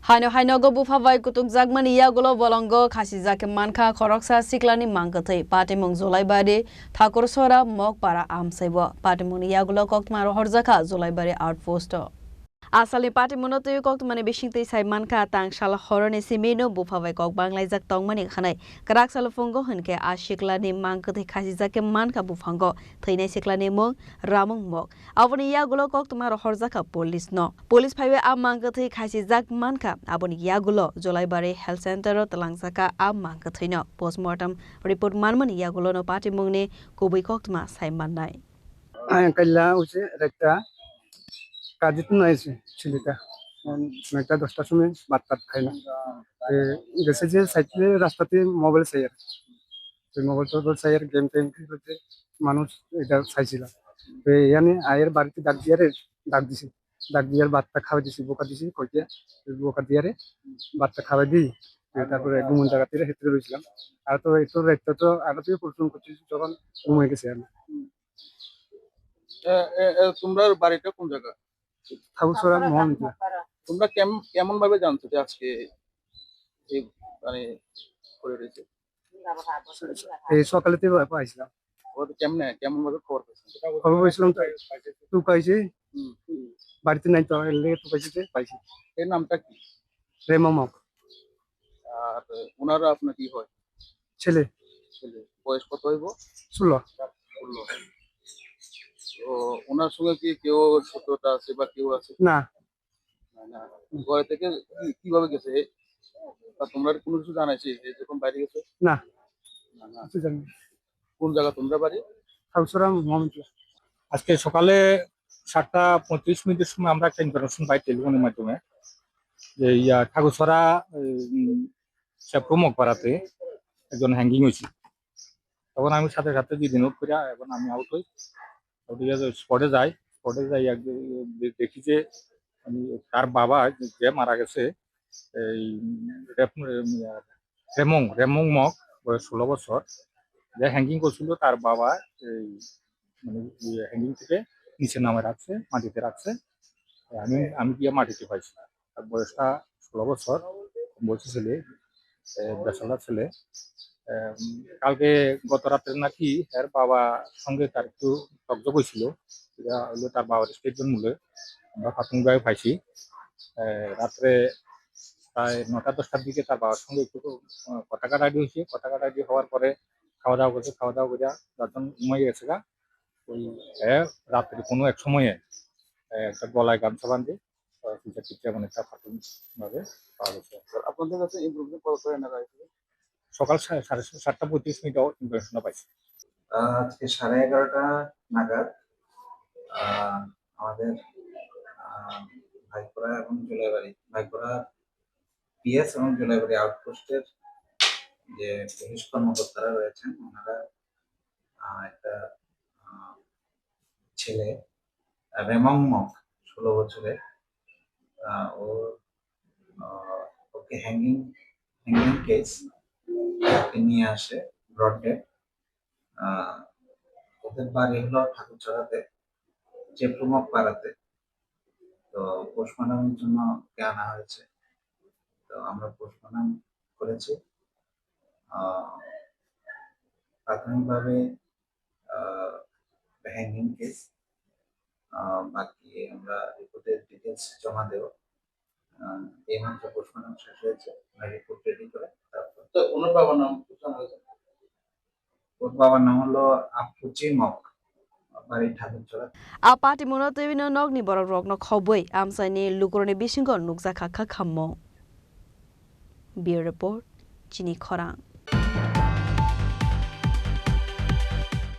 Haino go bufawai kutuk jagmani yagulo bolongo khasi jake manka khoroksa siklani mangkathai patimung jolaibari thakur sora mokpara amsaibo patimuni yagulo koktmaro horjaka jolaibari outpost Asali party monoto kok mane bisingtei sai manka tang sala horone simeno bufawai kok banglai jak tongmani khanai krak sala fungo hunke ashikla ni mangkathai khasi jake manka bufango thainai sikla ni mung ramung mok aboni yagulo kok tumaro horjaka police no police phaiwe a mangkathai khasi jak manka aboni yagulo jolaibari health center talangjaka a mangkathai no postmortem report manmani yagulo no party mungni kubai kok tuma sai mannai kalla uche rekta কাজে তো নয়েছে ছেলেটা একটা 10টার সময় ভাত টাত খায় না গেছে যে সাইকেলে রাস্তাতে মোবাইল চাই আর মোবাইল টোবাইল চাই আর গেম টেম খেলতে মানুষ এটা চাইছিল তো এখানে আয়ের বাড়িতে ডাক দিছে ডাক দিয়ে ভাতটা খাওয়াই দিছি বোকা দিছি কইতে বোকা দিয়ে ভাতটা খাওয়াই দিই তারপরে ঘুমন জায়গাতে হেঁটে রয়েছিলাম আর তো একটু একটা তো আগে থেকে পরিশ্রম করতেছি যখন ঘুমিয়ে গেছে আমি তোমরা বাড়িটা কোন জায়গা ঠাকুরছড়া মহামিতা তোমরা কেমন ভাবে জানছো যে আজকে এই মানে করে রয়েছে এই সকালে পাইছিলাম কেমন ভাবে খবর পাইছিলাম তো পাইছি বাড়িতে নাই তো লেগে তো পাইছি এর নামটা কি রেমামক আর ওনারা আপনার কি হয় ছেলে বয়স কত হইব 16 তো ওনার সঙ্গে কি কেউ ছোটটা আছে বা কেউ আছে না ঘরে থেকে কিভাবে গেছে তোমরা কোনো কিছু জানাইছি যখন বাইরে গেছে না কিছু জানি কোন জায়গা তোমরা বাড়ি ঠাকুরছড়া মহামিতা আজকে সকালে 7:35 সময় আমরা একটা ইনফরমেশন পাই টেলিফোনের মাধ্যমে যে ঠাকুরছড়া প্রমুখ পাড়াতে একজন হ্যাঙ্গিং হয়েছে তখন আমি সাথে সাথে দিয়ে নোট করে এখন আমি আউট হই স্পটে যাই দেখি যে তার বাবা যে মারা গেছে এই রেমং মক বয়স 16 বছর যে হ্যাঙ্গিং করছিল তার বাবা এই মানে হ্যাঙ্গিং থেকে নিচে নামে রাখছে মাটিতে রাখছে আমি গিয়ে মাটিতে পাইছি তার বয়সটা 16 বছর বলছে ছেলে বেসালা ছেলে কালকে গত রাত্রে নাকি এর বাবা সঙ্গে তার একটু যোগাযোগ হয়েছিল এটা হলো তার বাবার স্টেটমেন্ট মূলে আমরা প্রাথমিকভাবে পাইছি রাত্রে প্রায় 9টা-10টার দিকে তার বাবার সঙ্গে একটু কথা কাটাকাটি হয়েছে কথা কাটাকাটি হওয়ার পরে খাওয়া দাওয়া করে যখন ঘুমিয়ে গেছে গা ওই রাত্রে কোনো এক সময়ে একটা গলায় গামছা বাঁধে মানে একটা প্রাথমিকভাবে পাওয়া গেছে। আপনাদের কাছে ইনফরমেশন কল করে না সকাল 7:35 ইনফরমেশন পাইছি। আজকে 11:30 নাগাদ আমাদের ভাইপোরা এবং জুলাইবাড়ি ভাইপোরা পিএস এবং জুলাইবাড়ি আউটপোস্টের যে পুলিশ কর্মকর্তারা রয়েছেন ওনারা একটা ছেলে রেমং মক 16 বছরের ওকে হ্যাঙ্গিং কেস নিয়ে আসে ব্রডডে ওদের বাড়ি হলো ঠাকুরছড়াতে চেপ্রুমক পাড়াতে তো পোস্টমর্টমের জন্য আনা হয়েছে তো আমরা পোস্টমর্টম করেছি প্রাথমিকভাবে হ্যাঙ্গিং কেস বাকি আমরা রিপোর্টের ডিটেলস জমা দেব এই মাত্র পোস্টমর্টম শেষ হয়েছে রিপোর্ট রেডি করে তারপর ওনার বাবার নাম জানা হয়েছে ওর বাবার নাম হলো আপুচি মক বাড়ি Thakurchhara Apati monoto no nogni borok rok no khoboi amsani lukuroni bisingo nukjaka khammo. Bureau report Chini Khorang.